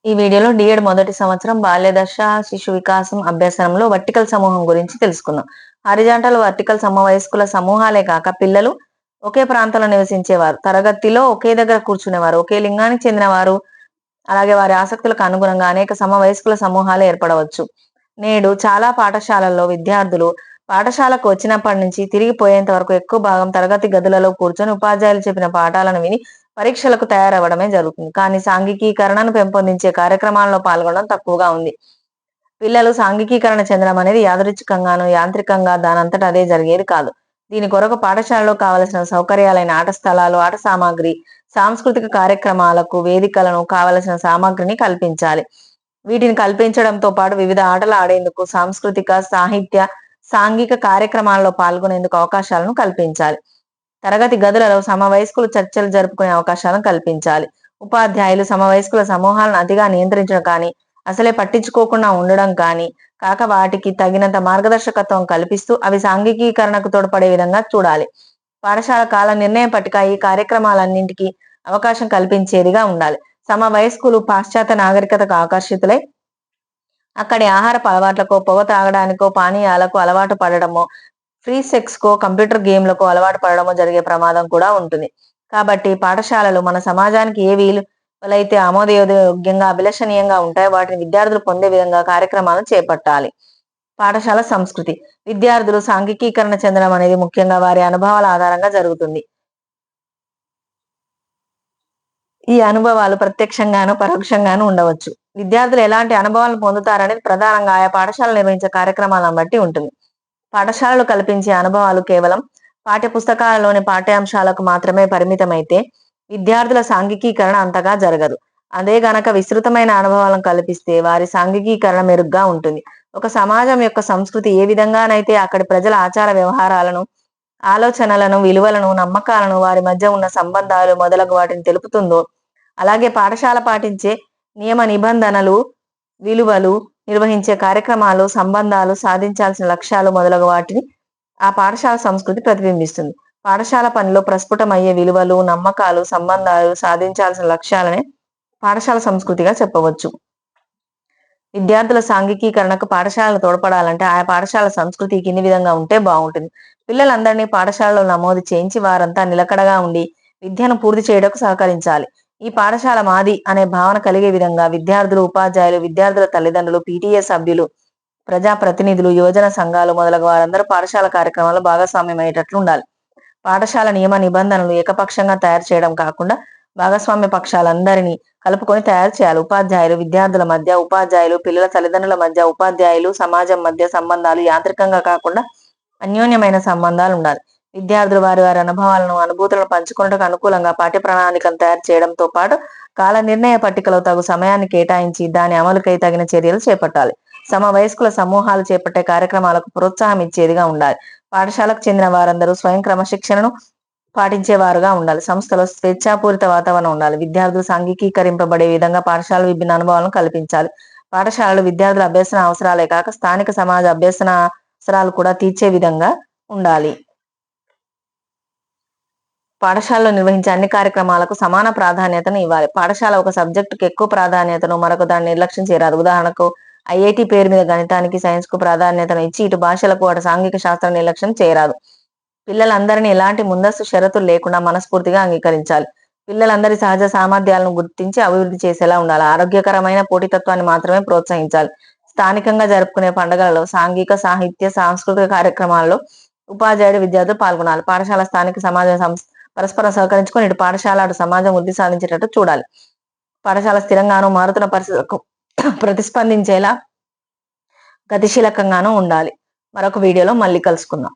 ఈ వీడియోలో డిఎడ్ మొదటి సంవత్సరం బాల్యదశ శిశు వికాసం అభ్యసనంలో వర్టికల్ సమూహం గురించి తెలుసుకుందాం. హారిజాంటల్ వర్టికల్ సమవయస్కుల సమూహాలే కాక పిల్లలు ఒకే ప్రాంతంలో నివసించేవారు, తరగతిలో ఒకే దగ్గర కూర్చునేవారు, ఒకే లింగానికి చెందిన వారు, అలాగే వారి ఆసక్తులకు అనుగుణంగా అనేక సమవయస్కుల సమూహాలు ఏర్పడవచ్చు. నేడు చాలా పాఠశాలల్లో విద్యార్థులు పాఠశాలకు వచ్చినప్పటి నుంచి తిరిగి పోయేంత వరకు ఎక్కువ భాగం తరగతి గదులలో కూర్చొని ఉపాధ్యాయులు చెప్పిన పాఠాలను విని పరీక్షలకు తయారవ్వడమే జరుగుతుంది. కానీ సాంఘికీకరణను పెంపొందించే కార్యక్రమాల్లో పాల్గొనడం తక్కువగా ఉంది. పిల్లలు సాంఘికీకరణ చెందడం అనేది యాదృచ్ఛికంగాను, యాంత్రికంగా దానంతట అదే జరిగేది కాదు. దీని కొరకు పాఠశాలలో కావలసిన సౌకర్యాలైన ఆట స్థలాలు, ఆట సామాగ్రి, సాంస్కృతిక కార్యక్రమాలకు వేదికలను, కావలసిన సామాగ్రిని కల్పించాలి. వీటిని కల్పించడంతో పాటు వివిధ ఆటలు ఆడేందుకు, సాంస్కృతిక, సాహిత్య, సాంఘిక కార్యక్రమాల్లో పాల్గొనేందుకు అవకాశాలను కల్పించాలి. తరగతి గదులలో సమవయస్కులు చర్చలు జరుపుకునే అవకాశాలను కల్పించాలి. ఉపాధ్యాయులు సమవయస్కుల సమూహాలను అతిగా నియంత్రించడం కానీ, అసలే పట్టించుకోకుండా ఉండడం కానీ కాక వాటికి తగినంత మార్గదర్శకత్వం కల్పిస్తూ అవి సాంఘికీకరణకు తోడ్పడే విధంగా చూడాలి. పాఠశాల కాల నిర్ణయ పట్టిక ఈ కార్యక్రమాలన్నింటికీ అవకాశం కల్పించేదిగా ఉండాలి. సమవయస్కులు పాశ్చాత్య నాగరికతకు ఆకర్షితులై అక్కడి ఆహారపు అలవాట్లకో, పొగ తాగడానికో, పానీయాలకు అలవాటు పడడమో, ఫ్రీ సెక్స్ కో, కంప్యూటర్ గేమ్లకు అలవాటు పడడమో జరిగే ప్రమాదం కూడా ఉంటుంది. కాబట్టి పాఠశాలలు మన సమాజానికి ఏ విలువలైతే ఆమోదయోగ్యంగా, అభిలషణీయంగా ఉంటాయో వాటిని విద్యార్థులు పొందే విధంగా కార్యక్రమాలను చేపట్టాలి. పాఠశాల సంస్కృతి. విద్యార్థులు సాంఘికీకరణ చెందడం అనేది ముఖ్యంగా వారి అనుభవాల ఆధారంగా జరుగుతుంది. ఈ అనుభవాలు ప్రత్యక్షంగాను, పరోక్షంగాను ఉండవచ్చు. విద్యార్థులు ఎలాంటి అనుభవాలను పొందుతారనేది ప్రధానంగా ఆయా పాఠశాలలు నిర్వహించే కార్యక్రమాలను బట్టి ఉంటుంది. పాఠశాలలు కల్పించే అనుభవాలు కేవలం పాఠ్య పుస్తకాలలోని పాఠ్యాంశాలకు మాత్రమే పరిమితమైతే విద్యార్థుల సాంఘికీకరణ అంతగా జరగదు. అదే గనక విస్తృతమైన అనుభవాలను కల్పిస్తే వారి సాంఘికీకరణ మెరుగ్గా ఉంటుంది. ఒక సమాజం యొక్క సంస్కృతి ఏ విధంగానైతే అక్కడి ప్రజల ఆచార వ్యవహారాలను, ఆలోచనలను, విలువలను, నమ్మకాలను, వారి మధ్య ఉన్న సంబంధాలు మొదలగు వాటిని తెలుపుతుందో, అలాగే పాఠశాల పాటించే నియమ నిబంధనలు, విలువలు, నిర్వహించే కార్యక్రమాలు, సంబంధాలు, సాధించాల్సిన లక్ష్యాలు మొదలగు వాటిని ఆ పాఠశాల సంస్కృతి ప్రతిబింబిస్తుంది. పాఠశాల పనిలో ప్రస్ఫుటమయ్యే విలువలు, నమ్మకాలు, సంబంధాలు, సాధించాల్సిన లక్ష్యాలనే పాఠశాల సంస్కృతిగా చెప్పవచ్చు. విద్యార్థుల సాంఘికీకరణకు పాఠశాలలు తోడ్పడాలంటే ఆయా పాఠశాల సంస్కృతి కింది విధంగా ఉంటే బాగుంటుంది. పిల్లలందరినీ పాఠశాలలో నమోదు చేయించి వారంతా నిలకడగా ఉండి విద్యను పూర్తి చేయడానికి సహకరించాలి. ఈ పాఠశాల మాది అనే భావన కలిగే విధంగా విద్యార్థులు, ఉపాధ్యాయులు, విద్యార్థుల తల్లిదండ్రులు, పీటీఏ సభ్యులు, ప్రజాప్రతినిధులు, యువజన సంఘాలు మొదలగు వారందరూ పాఠశాల కార్యక్రమాల్లో భాగస్వామ్యమయ్యేటట్లు ఉండాలి. పాఠశాల నియమ నిబంధనలు ఏకపక్షంగా తయారు చేయడం కాకుండా భాగస్వామ్య పక్షాలందరినీ కలుపుకొని తయారు చేయాలి. ఉపాధ్యాయులు, విద్యార్థుల మధ్య, ఉపాధ్యాయులు, పిల్లల తల్లిదండ్రుల మధ్య, ఉపాధ్యాయులు, సమాజం మధ్య సంబంధాలు యాంత్రికంగా కాకుండా అన్యోన్యమైన సంబంధాలు ఉండాలి. విద్యార్థులు వారి వారి అనుభవాలను, అనుభూతులను పంచుకున్నట్టుకు అనుకూలంగా పాఠ్య ప్రణాళికను తయారు చేయడంతో పాటు కాల నిర్ణయ పట్టికలో తగు సమయాన్ని కేటాయించి దాని అమలుకై తగిన చర్యలు చేపట్టాలి. సమవయస్కుల సమూహాలు చేపట్టే కార్యక్రమాలకు ప్రోత్సాహం ఇచ్చేదిగా ఉండాలి. పాఠశాలకు చెందిన వారందరూ స్వయం క్రమశిక్షణను పాటించేవారుగా ఉండాలి. సంస్థలో స్వేచ్ఛాపూరిత వాతావరణం ఉండాలి. విద్యార్థులు సాంఘికీకరింపబడే విధంగా పాఠశాల విభిన్న అనుభవాలను కల్పించాలి. పాఠశాలలు విద్యార్థుల అభ్యసన అవసరాలే కాక స్థానిక సమాజ అభ్యసన అవసరాలు కూడా తీర్చే విధంగా ఉండాలి. పాఠశాలలో నిర్వహించే అన్ని కార్యక్రమాలకు సమాన ప్రాధాన్యతను ఇవ్వాలి. పాఠశాల ఒక సబ్జెక్టుకు ఎక్కువ ప్రాధాన్యతను, మరొక దాన్ని నిర్లక్ష్యం చేయరాదు. ఉదాహరణకు ఐఐటి పేరు మీద గణితానికి, సైన్స్ కు ప్రాధాన్యతను ఇచ్చి ఇటు భాషలకు, అటు సాంఘిక శాస్త్రం నిర్లక్ష్యం చేయరాదు. పిల్లలందరినీ ఎలాంటి ముందస్తు షరతులు లేకుండా మనస్ఫూర్తిగా అంగీకరించాలి. పిల్లలందరి సహజ సామర్థ్యాలను గుర్తించి అభివృద్ధి చేసేలా ఉండాలి. ఆరోగ్యకరమైన పోటీతత్వాన్ని మాత్రమే ప్రోత్సహించాలి. స్థానికంగా జరుపుకునే పండుగలలో, సాంఘిక, సాహిత్య, సాంస్కృతిక కార్యక్రమాల్లో ఉపాధ్యాయుడు, విద్యార్థులు పాల్గొనాలి. పాఠశాల స్థానిక సమాజం పరస్పరం సహకరించుకొని ఇటు పాఠశాల, అటు సమాజం వృద్ధి సాధించేటట్టు చూడాలి. పాఠశాల స్థిరంగాను, మారుతున్న పరిస్థితులకు ప్రతిస్పందించేలా గతిశీలకంగానూ ఉండాలి. మరొక వీడియోలో మళ్ళీ కలుసుకుందాం.